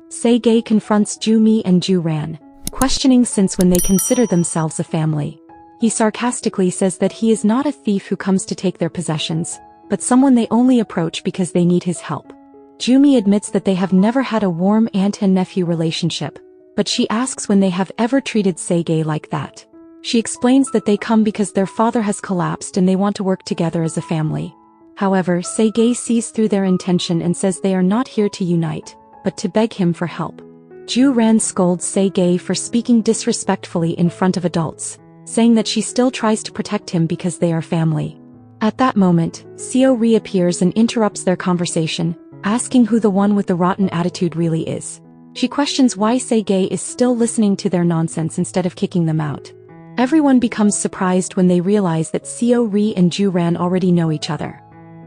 Se-gae confronts Ju-mi and Ju-ran, questioning since when they consider themselves a family. He sarcastically says that he is not a thief who comes to take their possessions, but someone they only approach because they need his help. Ju-mi admits that they have never had a warm aunt and nephew relationship, but she asks when they have ever treated Se-gae like that. She explains that they come because their father has collapsed and they want to work together as a family. However, Se-gae sees through their intention and says they are not here to unite, but to beg him for help. Ju-ran scolds Se-gae for speaking disrespectfully in front of adults, saying that she still tries to protect him because they are family. At that moment, Seo reappears and interrupts their conversation, asking who the one with the rotten attitude really is. She questions why Se-gae is still listening to their nonsense instead of kicking them out. Everyone becomes surprised when they realize that Seo and Ju-ran already know each other.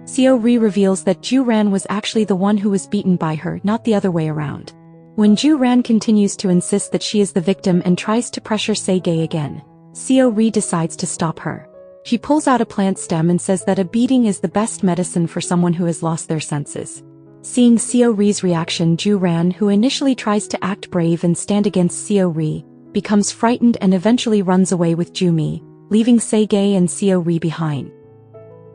Seo reveals that Ju-ran was actually the one who was beaten by her, not the other way around. When Ju-ran continues to insist that she is the victim and tries to pressure Se-gae again, Seo decides to stop her. She pulls out a plant stem and says that a beating is the best medicine for someone who has lost their senses. Seeing Seo's reaction, Ju-ran, who initially tries to act brave and stand against Seo, becomes frightened and eventually runs away with Ju-mi, leaving Se-gae and Seo behind.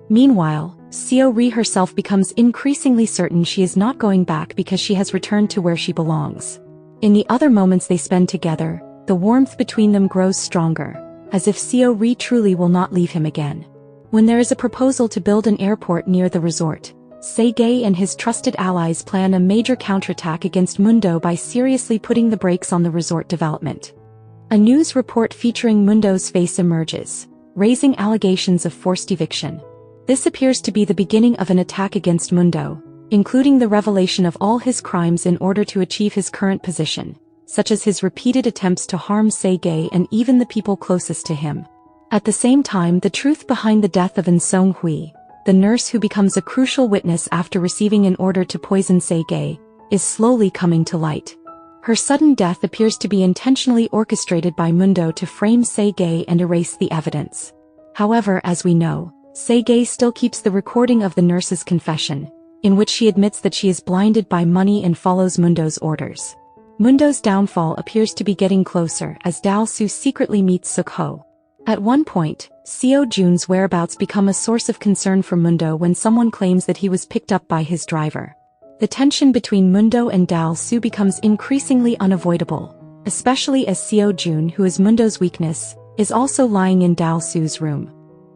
Meanwhile, Seo herself becomes increasingly certain she is not going back because she has returned to where she belongs. In the other moments they spend together, the warmth between them grows stronger, as if Seo truly will not leave him again. When there is a proposal to build an airport near the resort, Se-gae and his trusted allies plan a major counterattack against Mundo by seriously putting the brakes on the resort development. A news report featuring Mundo's face emerges, raising allegations of forced eviction. This appears to be the beginning of an attack against Mundo, including the revelation of all his crimes in order to achieve his current position, such as his repeated attempts to harm Se-gae and even the people closest to him. At the same time, the truth behind the death of In Song-hui, the nurse who becomes a crucial witness after receiving an order to poison Se-gae, is slowly coming to light. Her sudden death appears to be intentionally orchestrated by Mundo to frame Se-gae and erase the evidence. However, as we know, Se-gae still keeps the recording of the nurse's confession, in which she admits that she is blinded by money and follows Mundo's orders. Mundo's downfall appears to be getting closer as Dal-soo secretly meets Suk-ho. At one point, Seo-jun's whereabouts become a source of concern for Mundo when someone claims that he was picked up by his driver. The tension between Mundo and Dal-soo becomes increasingly unavoidable, especially as Seo-jun, who is Mundo's weakness, is also lying in Dal-soo's room.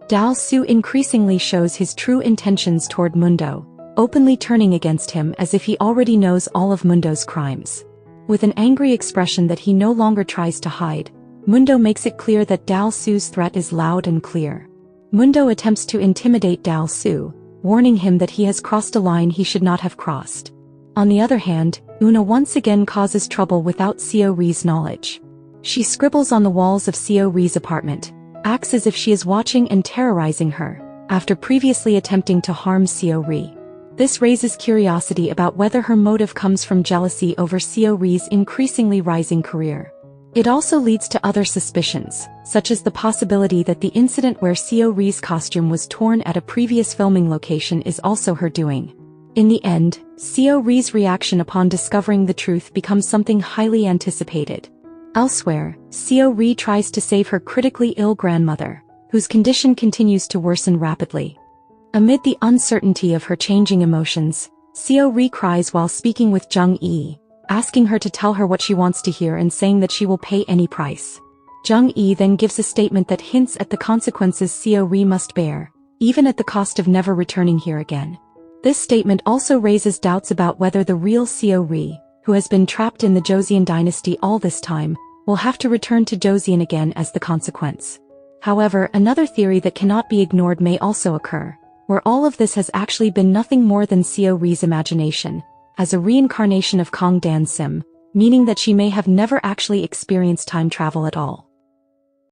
Dal-soo increasingly shows his true intentions toward Mundo, openly turning against him as if he already knows all of Mundo's crimes. With an angry expression that he no longer tries to hide, Mundo makes it clear that Dal-soo's threat is loud and clear. Mundo attempts to intimidate Dal-soo, warning him that he has crossed a line he should not have crossed. On the other hand, Una once again causes trouble without Seo's knowledge. She scribbles on the walls of Seo's apartment, acts as if she is watching and terrorizing her, after previously attempting to harm Seo. This raises curiosity about whether her motive comes from jealousy over Seo's increasingly rising career. It also leads to other suspicions, such as the possibility that the incident where Seo's costume was torn at a previous filming location is also her doing. In the end, Seo's reaction upon discovering the truth becomes something highly anticipated. Elsewhere, Seo tries to save her critically ill grandmother, whose condition continues to worsen rapidly. Amid the uncertainty of her changing emotions, Seo cries while speaking with Jung-e, asking her to tell her what she wants to hear and saying that she will pay any price. Jung-e then gives a statement that hints at the consequences Seo must bear, even at the cost of never returning here again. This statement also raises doubts about whether the real Seo, who has been trapped in the Joseon dynasty all this time, will have to return to Joseon again as the consequence. However, another theory that cannot be ignored may also occur, where all of this has actually been nothing more than Seo's imagination, as a reincarnation of Kang Dan-sim, meaning that she may have never actually experienced time travel at all.